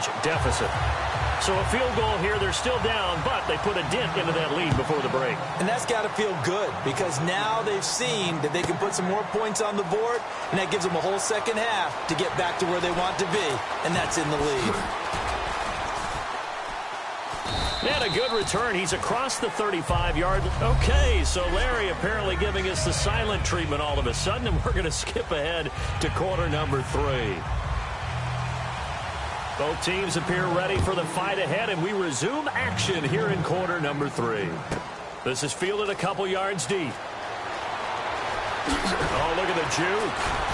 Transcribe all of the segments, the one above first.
3-yardage deficit. So a field goal here, they're still down, but they put a dent into that lead before the break. And that's got to feel good because now they've seen that they can put some more points on the board, and that gives them a whole second half to get back to where they want to be, and that's in the lead. And a good return. He's across the 35-yard. Okay, so Larry apparently giving us the silent treatment all of a sudden, and we're going to skip ahead to quarter number 3. Both teams appear ready for the fight ahead, and we resume action here in quarter number 3. This is fielded a couple yards deep. Oh, look at the juke.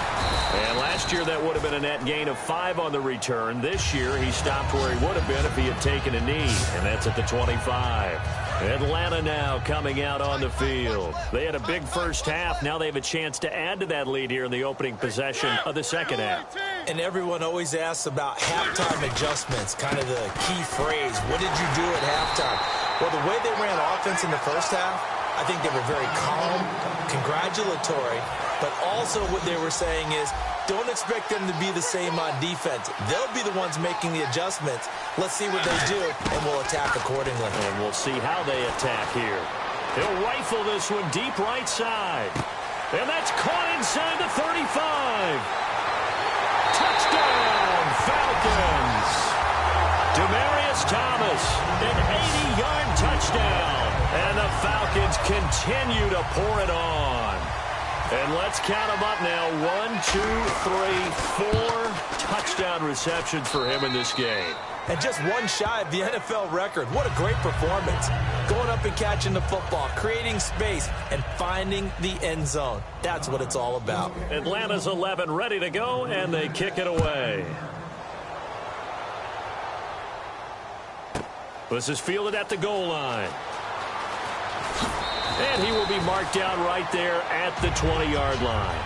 And last year, that would have been a net gain of 5 on the return. This year, he stopped where he would have been if he had taken a knee, and that's at the 25. Atlanta now coming out on the field. They had a big first half. Now they have a chance to add to that lead here in the opening possession of the second half. And everyone always asks about halftime adjustments, kind of the key phrase. What did you do at halftime? Well, the way they ran offense in the first half, I think they were very calm, congratulatory, but also what they were saying is don't expect them to be the same on defense. They'll be the ones making the adjustments. Let's see what they do, and we'll attack accordingly. And we'll see how they attack here. He'll rifle this one deep right side. And that's caught inside the 35. Touchdown, Falcons. Demaryius Thomas, an 80-yard touchdown. And the Falcons continue to pour it on. And let's count them up now. 1, 2, 3, 4 touchdown receptions for him in this game. And just one shy of the NFL record. What a great performance. Going up and catching the football, creating space, and finding the end zone. That's what it's all about. Atlanta's 11 ready to go, and they kick it away. This is fielded at the goal line. And he will be marked down right there at the 20-yard line.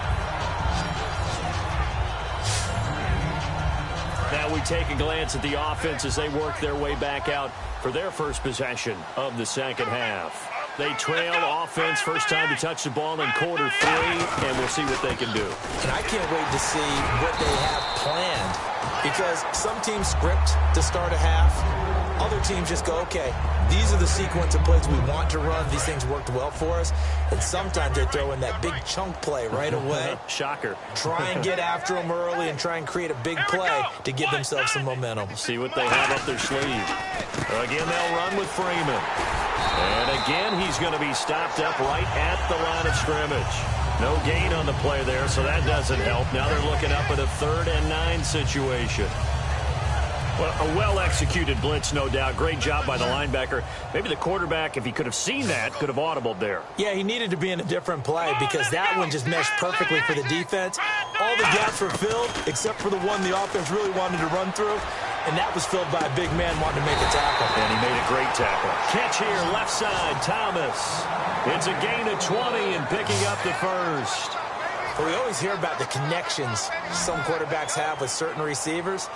Now we take a glance at the offense as they work their way back out for their first possession of the second half. They trail offense first time to touch the ball in quarter 3, and we'll see what they can do. And I can't wait to see what they have planned because some teams script to start a half. Other teams just go, okay, these are the sequence of plays we want to run. These things worked well for us. And sometimes they throw in that big chunk play right away. Shocker. Try and get after them early and try and create a big play to give themselves some momentum. See what they have up their sleeve. Again, they'll run with Freeman. And again, he's going to be stopped up right at the line of scrimmage. No gain on the play there, so that doesn't help. Now they're looking up at a 3rd and 9 situation. Well, a well-executed blitz, no doubt. Great job by the linebacker. Maybe the quarterback, if he could have seen that, could have audibled there. Yeah, he needed to be in a different play because that one just meshed perfectly for the defense. All the gaps were filled except for the one the offense really wanted to run through, and that was filled by a big man wanting to make a tackle. And he made a great tackle. Catch here, left side, Thomas. It's a gain of 20 and picking up the first. But we always hear about the connections some quarterbacks have with certain receivers.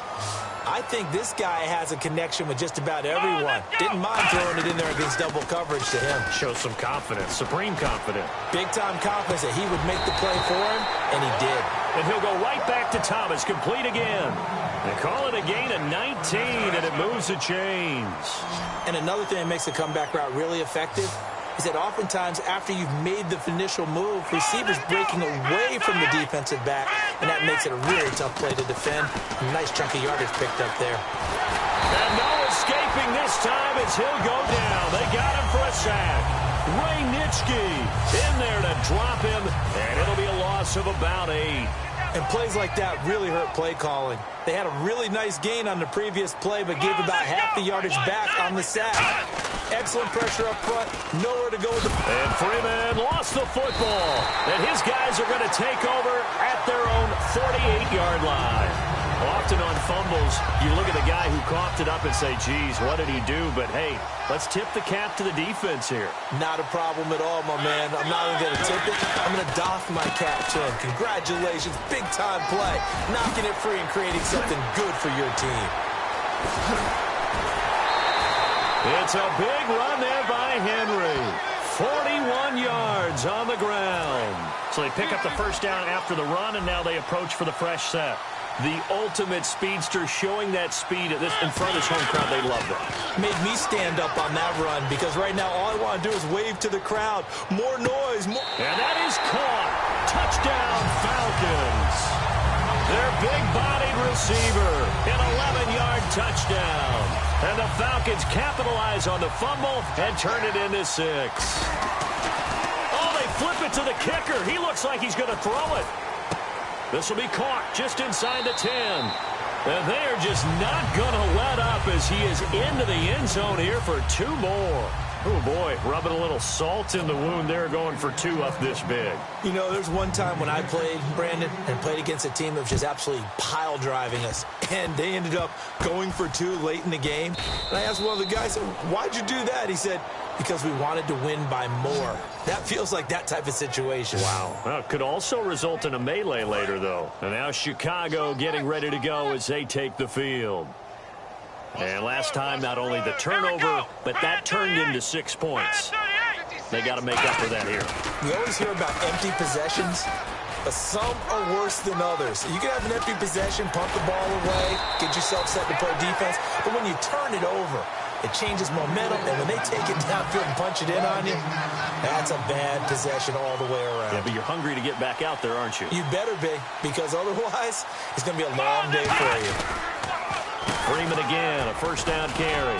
I think this guy has a connection with just about everyone. Didn't mind throwing it in there against double coverage to him. Shows some confidence, supreme confidence. Big-time confidence that he would make the play for him, and he did. And he'll go right back to Thomas, complete again. They call it a gain of 19, and it moves the chains. And another thing that makes the comeback route really effective is that oftentimes after you've made the initial move, receivers breaking away from the defensive back, and that makes it a really tough play to defend. A nice chunk of yardage picked up there. And no escaping this time as he'll go down. They got him for a sack. Ray Nitschke in there to drop him, and it'll be a loss of about 8. And plays like that really hurt play calling. They had a really nice gain on the previous play, but gave about half the yardage back on the sack. Excellent pressure up front. Nowhere to go with the... And Freeman lost the football. And his guys are going to take over at their own 48-yard line. Often on fumbles, you look at the guy who coughed it up and say, geez, what did he do? But, hey, let's tip the cap to the defense here. Not a problem at all, my man. I'm not even going to tip it. I'm going to doff my cap to him. Congratulations. Big-time play. Knocking it free and creating something good for your team. It's a big run there by Henry. 41 yards on the ground. So they pick up the first down after the run, and now they approach for the fresh set. The ultimate speedster, showing that speed in front of this home crowd. They love that. Made me stand up on that run because right now all I want to do is wave to the crowd. More noise. More. And that is caught. Touchdown, Falcons. Their big-bodied receiver, an 11-yard touchdown. And the Falcons capitalize on the fumble and turn it into 6. Oh, they flip it to the kicker. He looks like he's going to throw it. This will be caught just inside the 10. And they are just not going to let up as he is into the end zone here for 2 more. Oh, boy, rubbing a little salt in the wound there, going for 2 up this big. You know, there's one time when I played, Brandon, and played against a team that was just absolutely pile driving us. And they ended up going for 2 late in the game. And I asked one of the guys, why'd you do that? He said, because we wanted to win by more. That feels like that type of situation. Wow. Well, it could also result in a melee later, though. And now Chicago getting ready to go as they take the field. And last time, not only the turnover, but that turned into 6 points. They got to make up for that here. We always hear about empty possessions, but some are worse than others. You can have an empty possession, pump the ball away, get yourself set to play defense, but when you turn it over, it changes momentum, and when they take it downfield and punch it in on you, that's a bad possession all the way around. Yeah, but you're hungry to get back out there, aren't you? You better be, because otherwise, it's going to be a long day for you. Freeman again, a first down carry.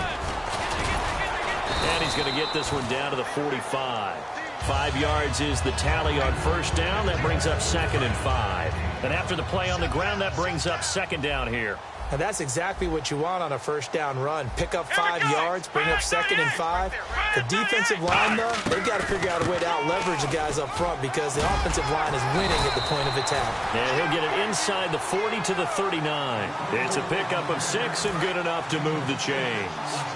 And he's going to get this one down to the 45. 5 yards is the tally on first down. That brings up 2nd and 5. And after the play on the ground, that brings up 2nd down here. And that's exactly what you want on a first down run. Pick up 5 yards, bring up 2nd and 5. The defensive line, though, they've got to figure out a way to out-leverage the guys up front because the offensive line is winning at the point of attack. And he'll get it inside the 40 to the 39. It's a pickup of 6 and good enough to move the chains.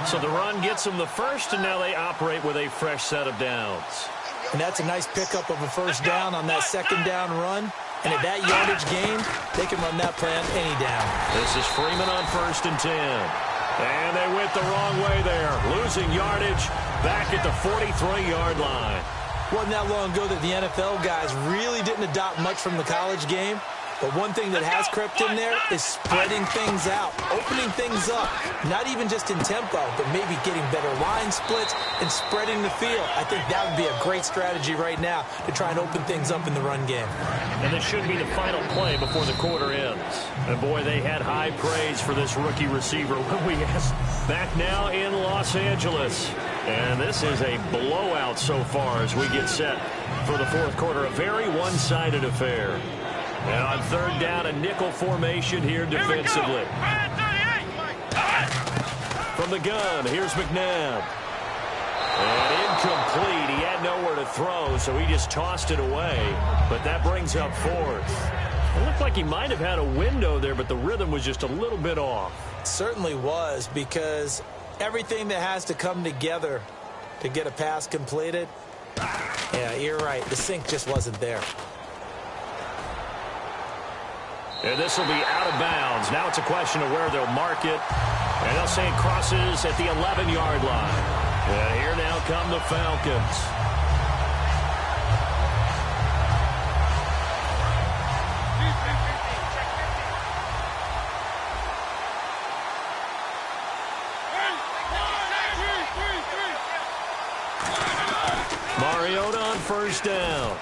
So the run gets them the first, and now they operate with a fresh set of downs. And that's a nice pickup of a first down on that 2nd down run. And at that yardage gain, they can run that plan any down. This is Freeman on 1st and 10. And they went the wrong way there. Losing yardage back at the 43-yard line. Wasn't that long ago that the NFL guys really didn't adopt much from the college game. But one thing that has crept in there is spreading things out, opening things up, not even just in tempo, but maybe getting better line splits and spreading the field. I think that would be a great strategy right now to try and open things up in the run game. And this should be the final play before the quarter ends. And boy, they had high praise for this rookie receiver when we asked. Back now in Los Angeles. And this is a blowout so far as we get set for the 4th quarter. A very one-sided affair. And on 3rd down, a nickel formation here defensively. From the gun, here's McNabb. And incomplete. He had nowhere to throw, so he just tossed it away. But that brings up 4th. It looked like he might have had a window there, but the rhythm was just a little bit off. It certainly was, because everything that has to come together to get a pass completed, yeah, you're right. The sync just wasn't there. And this will be out of bounds. Now it's a question of where they'll mark it. And they'll say it crosses at the 11-yard line. And here now come the Falcons. Mariota on first down.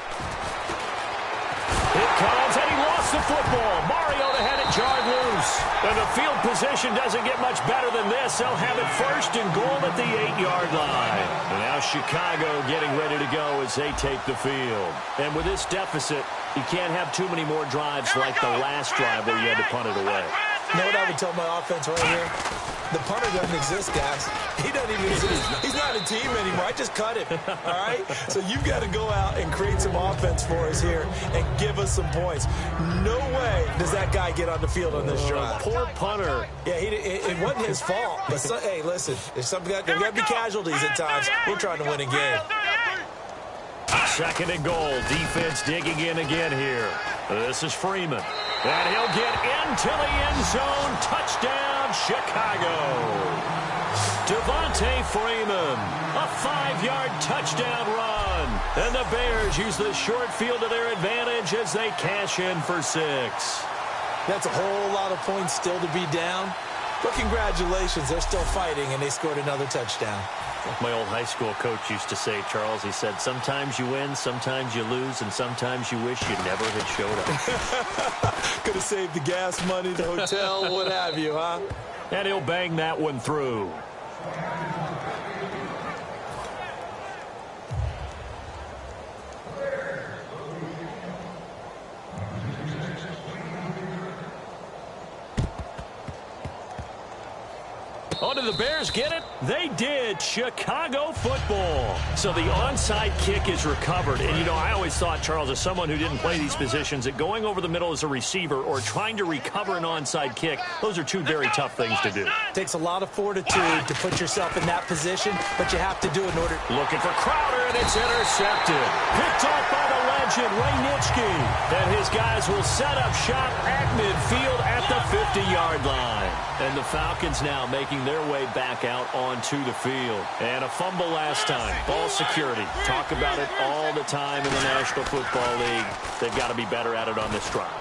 It comes, and he lost the football. Mariota had it jarred loose. And the field position doesn't get much better than this. They'll have it 1st and goal at the 8-yard line. And now Chicago getting ready to go as they take the field. And with this deficit, you can't have too many more drives like the last drive where you had to punt it away. You know what I would tell my offense right here? The punter doesn't exist, guys. He doesn't even exist. He's not a team anymore. I just cut him, all right? So you've got to go out and create some offense for us here and give us some points. No way does that guy get on the field on this drive. Poor punter. Yeah, it wasn't his fault. But hey, listen, there's got to be casualties at times. We're trying to win a game. 2nd and goal. Defense digging in again here. This is Freeman. And he'll get into the end zone. Touchdown, Chicago. Devontae Freeman. A 5-yard touchdown run. And the Bears use the short field to their advantage as they cash in for 6. That's a whole lot of points still to be down. But congratulations, they're still fighting, and they scored another touchdown. Like my old high school coach used to say, Charles, he said, sometimes you win, sometimes you lose, and sometimes you wish you never had showed up. Could have saved the gas money, the hotel, what have you, huh? And he'll bang that one through. Oh, did the Bears get it? They did. Chicago football. So the onside kick is recovered. And, you know, I always thought, Charles, as someone who didn't play these positions, that going over the middle as a receiver or trying to recover an onside kick, those are two very tough things to do. Takes a lot of fortitude to put yourself in that position, but you have to do it in order. Looking for Crowder, and it's intercepted. Picked off by the legend, Ray Nitschke. And his guys will set up shop at midfield at the 50-yard line. And the Falcons now making their way back out onto the field. And a fumble last time. Ball security. Talk about it all the time in the National Football League. They've got to be better at it on this drive.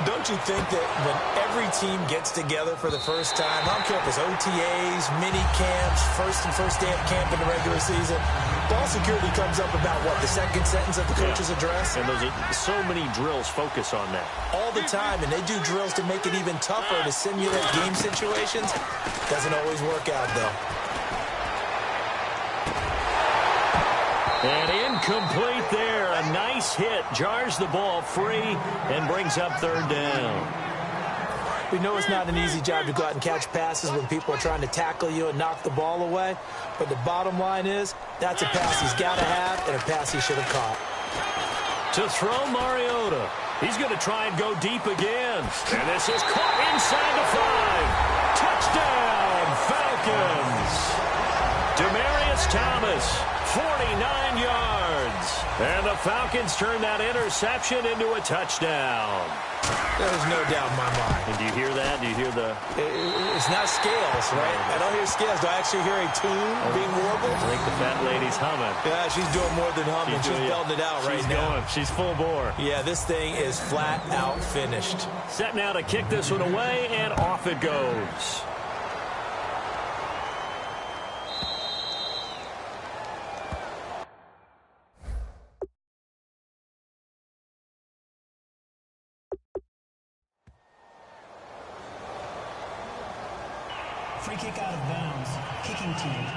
Don't you think that when every team gets together for the first time, I don't care if it's OTAs, mini camps, first day of camp in the regular season, ball security comes up about, what, the second sentence of the coach's address? And those are so many drills focus on that. All the time, and they do drills to make it even tougher to simulate game situations. Doesn't always work out, though. And incomplete there. A nice hit. Jars the ball free and brings up third down. We know it's not an easy job to go out and catch passes when people are trying to tackle you and knock the ball away. But the bottom line is, that's a pass he's got to have and a pass he should have caught. To throw Mariota. He's going to try and go deep again. And this is caught inside the 5. Touchdown, Falcons. Demaryius Thomas, 49 yards. And the Falcons turn that interception into a touchdown. There's no doubt in my mind. And do you hear that? Do you hear the... It's not scales, right? I don't hear scales. Do I actually hear a tune being warbled? I think the fat lady's humming. Yeah, she's doing more than humming. She's belting it out right now. She's full bore. Yeah, this thing is flat out finished. Set now to kick this one away, and off it goes. Free kick out of bounds. Kicking team.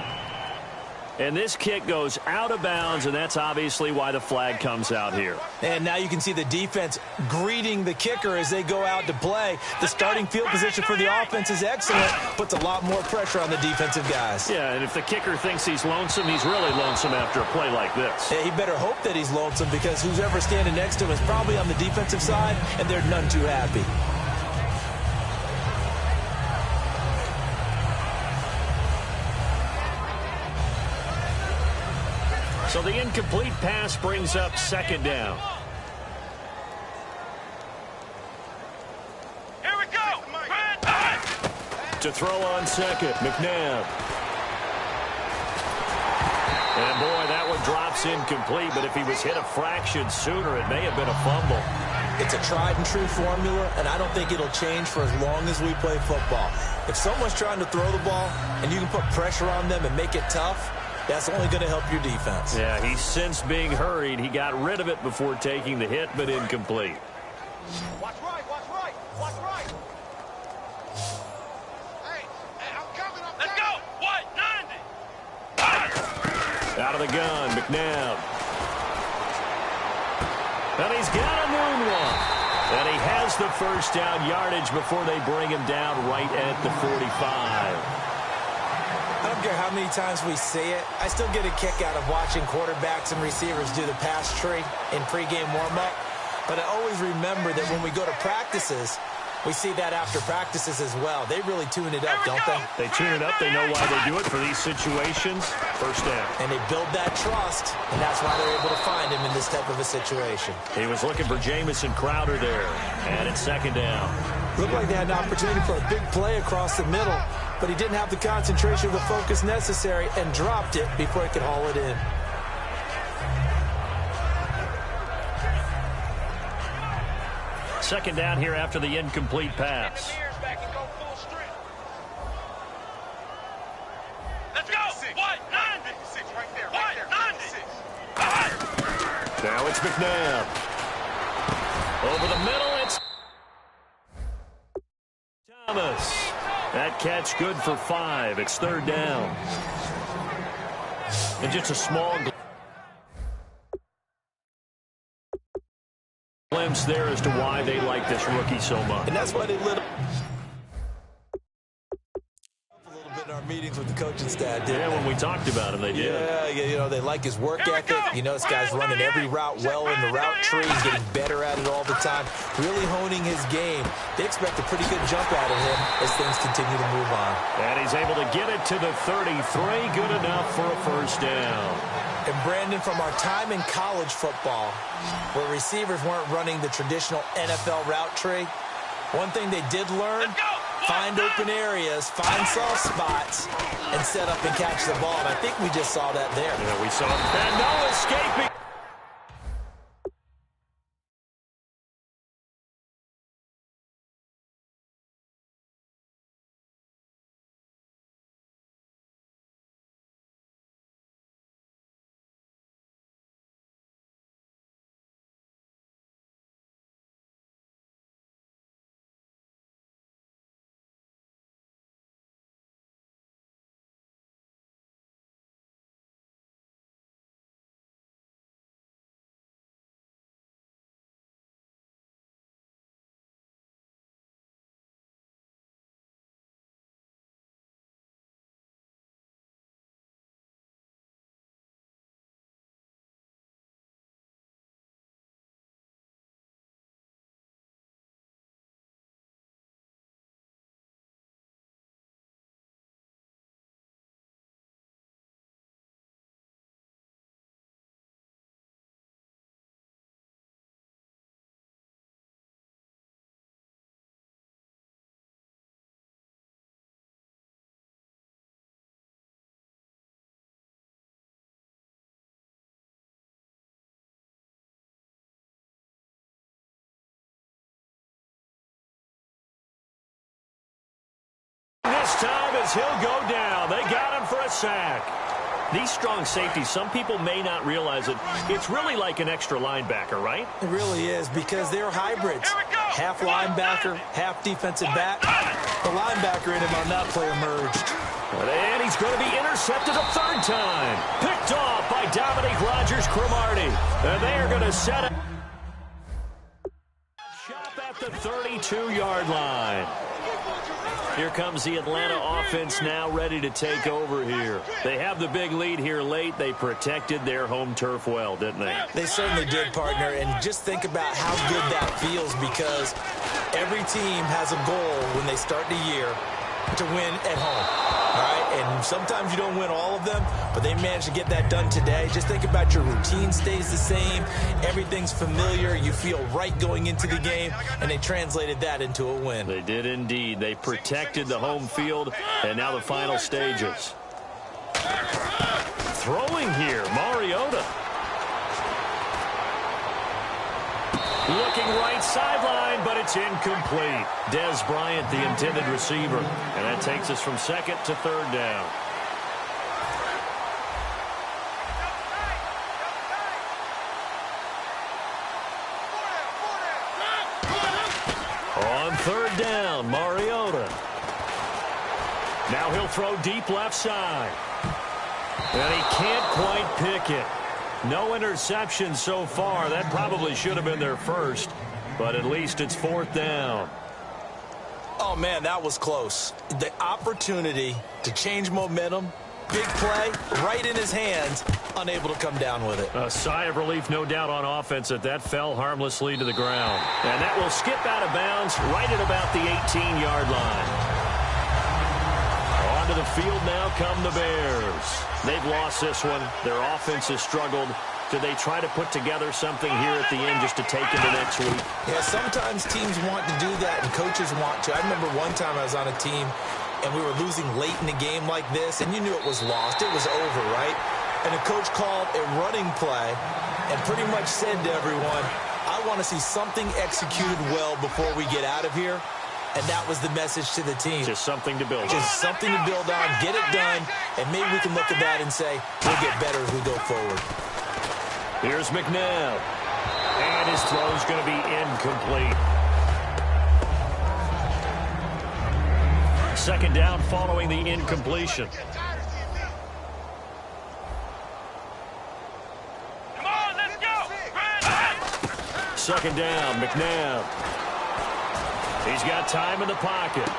And this kick goes out of bounds, and that's obviously why the flag comes out here. And now you can see the defense greeting the kicker as they go out to play. The starting field position for the offense is excellent. Puts a lot more pressure on the defensive guys. Yeah, and if the kicker thinks he's lonesome, he's really lonesome after a play like this. Yeah, he better hope that he's lonesome because who's ever standing next to him is probably on the defensive side, and they're none too happy. So the incomplete pass brings up second down. Here we go. To throw on second, McNabb. And boy, that one drops incomplete, but if he was hit a fraction sooner, it may have been a fumble. It's a tried and true formula, and I don't think it'll change for as long as we play football. If someone's trying to throw the ball and you can put pressure on them and make it tough, that's only going to help your defense. Yeah, he's since being hurried. He got rid of it before taking the hit, but incomplete. Watch right, watch right, watch right. Hey, I'm coming. Let's go. What? 90. Out of the gun, McNabb. And he's got a moonwalk. And he has the first down yardage before they bring him down right at the 45. I don't care how many times we see it. I still get a kick out of watching quarterbacks and receivers do the pass tree in pregame warm-up. But I always remember that when we go to practices, we see that after practices as well. They really tune it up, don't they? They tune it up. They know why they do it for these situations. First down. And they build that trust, and that's why they're able to find him in this type of a situation. He was looking for Jamison Crowder there. And it's second down. Looked like they had an opportunity for a big play across the middle, but he didn't have the concentration or the focus necessary and dropped it before he could haul it in. Second down here after the incomplete pass. Let's go. What? 96 right there. Right there. 96. Now it's McNabb. Over the middle, it's Thomas. That catch good for 5. It's third down. And just a small glimpse there as to why they like this rookie so much. And that's why they lit up a little bit in our meetings with the coaching staff, didn't they? When we talked about him, they did. Yeah, you know, they like his work ethic. You know, this guy's running every route well in the route tree. He's getting better at it all the time, really honing his game. They expect a pretty good jump out of him as things continue to move on. And he's able to get it to the 33. Good enough for a first down. And Brandon, from our time in college football, where receivers weren't running the traditional NFL route tree, one thing they did learn, find open areas, find soft spots, and set up and catch the ball. And I think we just saw that there. Yeah, we saw him. And no escaping. This time as he'll go down. They got him for a sack. These strong safeties, some people may not realize it. It's really like an extra linebacker, right? It really is, because they're hybrids. Half linebacker, half defensive back. The linebacker in him on that play emerged. And he's going to be intercepted a third time. Picked off by Dominique Rodgers-Cromartie. And they are going to set it. Shot at the 32-yard line. Here comes the Atlanta offense now ready to take over here. They have the big lead here late. They protected their home turf well, didn't they? They certainly did, partner. And just think about how good that feels, because every team has a goal when they start the year to win at home. All right, and sometimes you don't win all of them, but they managed to get that done today. Just think about your routine stays the same. Everything's familiar. You feel right going into the game, and they translated that into a win. They did indeed. They protected the home field, and now the final stages. Throwing here, Mariota. Looking right sideline, but it's incomplete. Des Bryant, the intended receiver. And that takes us from second to third down. On third down, Mariota. Now he'll throw deep left side. And he can't quite pick it. No interception so far. That probably should have been their first, but at least it's fourth down. Oh, man, that was close. The opportunity to change momentum, big play, right in his hands, unable to come down with it. A sigh of relief, no doubt, on offense that fell harmlessly to the ground. And that will skip out of bounds right at about the 18-yard line. Onto the field now come the Bears. They've lost this one. Their offense has struggled. Do they try to put together something here at the end just to take into next week? Yeah, sometimes teams want to do that and coaches want to. I remember one time I was on a team and we were losing late in the game like this, and you knew it was lost. It was over, right? And the coach called a running play and pretty much said to everyone, I want to see something executed well before we get out of here. And that was the message to the team. Just something to build on. Just something to build on, get it done, and maybe we can look at that and say, we'll get better as we go forward. Here's McNabb. And his throw's going to be incomplete. Second down following the incompletion. Come on, let's go. Second down, McNabb. He's got time in the pocket.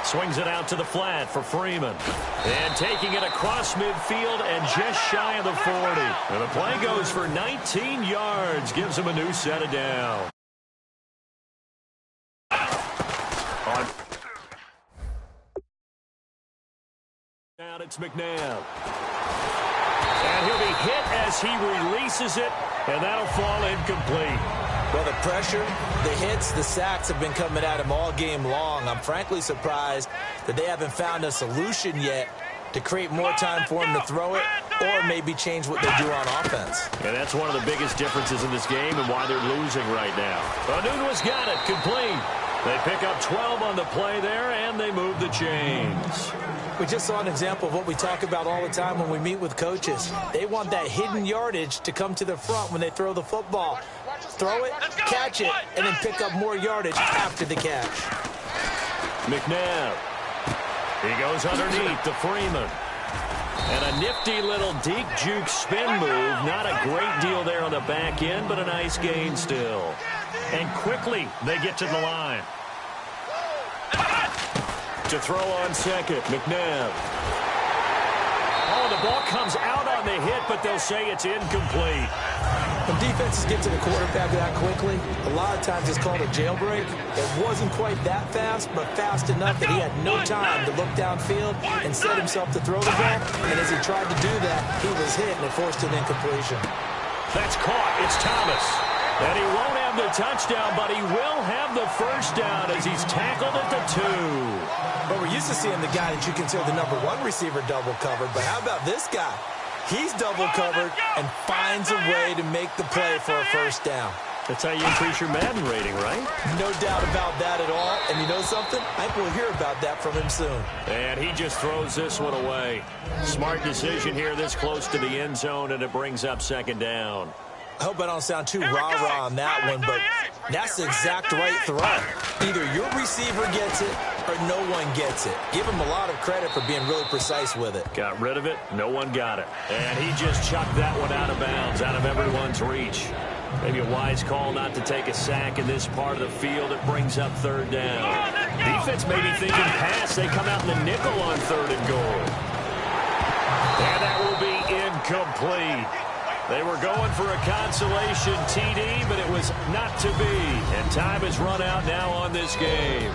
Swings it out to the flat for Freeman. And taking it across midfield and just shy of the 40. And the play goes for 19 yards. Gives him a new set of down. Now it's McNabb. And he'll be hit as he releases it. And that'll fall incomplete. Well, the pressure, the hits, the sacks have been coming at him all game long. I'm frankly surprised that they haven't found a solution yet to create more time for him to throw it or maybe change what they do on offense. And that's one of the biggest differences in this game and why they're losing right now. Anunua's got it, complete. They pick up 12 on the play there, and they move the chains. We just saw an example of what we talk about all the time when we meet with coaches. They want that hidden yardage to come to the front when they throw the football. Throw it, catch it, and then pick up more yardage after the catch. McNabb. He goes underneath to Freeman. And a nifty little deep juke spin move. Not a great deal there on the back end, but a nice gain still. And quickly they get to the line. To throw on second, McNabb. Oh, the ball comes out on the hit, but they'll say it's incomplete. When defenses get to the quarterback that quickly, a lot of times it's called a jailbreak. It wasn't quite that fast, but fast enough that he had no time to look downfield and set himself to throw the ball. And as he tried to do that, he was hit and it forced an incompletion. That's caught. It's Thomas. And he won't have the touchdown, but he will have the first down as he's tackled at the 2. But we're used to seeing the guy that you consider the number 1 receiver double covered. But how about this guy? He's double covered and finds a way to make the play for a first down. That's how you increase your Madden rating, right? No doubt about that at all. And you know something? I think we'll hear about that from him soon. And he just throws this one away. Smart decision here this close to the end zone, and it brings up second down. I hope I don't sound too rah-rah on that one, but that's the exact right throw. Either your receiver gets it or no one gets it. Give him a lot of credit for being really precise with it. Got rid of it. No one got it. And he just chucked that one out of bounds, out of everyone's reach. Maybe a wise call not to take a sack in this part of the field. It brings up third down. Defense may be thinking pass. They come out in the nickel on 3rd and goal. And that will be incomplete. They were going for a consolation TD, but it was not to be. And time has run out now on this game.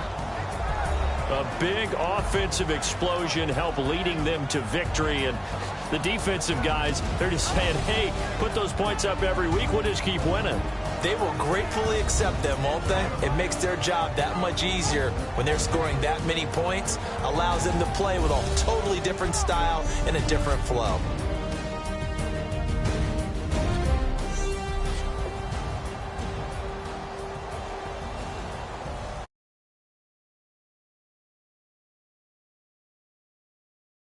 A big offensive explosion helped leading them to victory. And the defensive guys, they're just saying, hey, put those points up every week. We'll just keep winning. They will gratefully accept them, won't they? It makes their job that much easier when they're scoring that many points. Allows them to play with a totally different style and a different flow.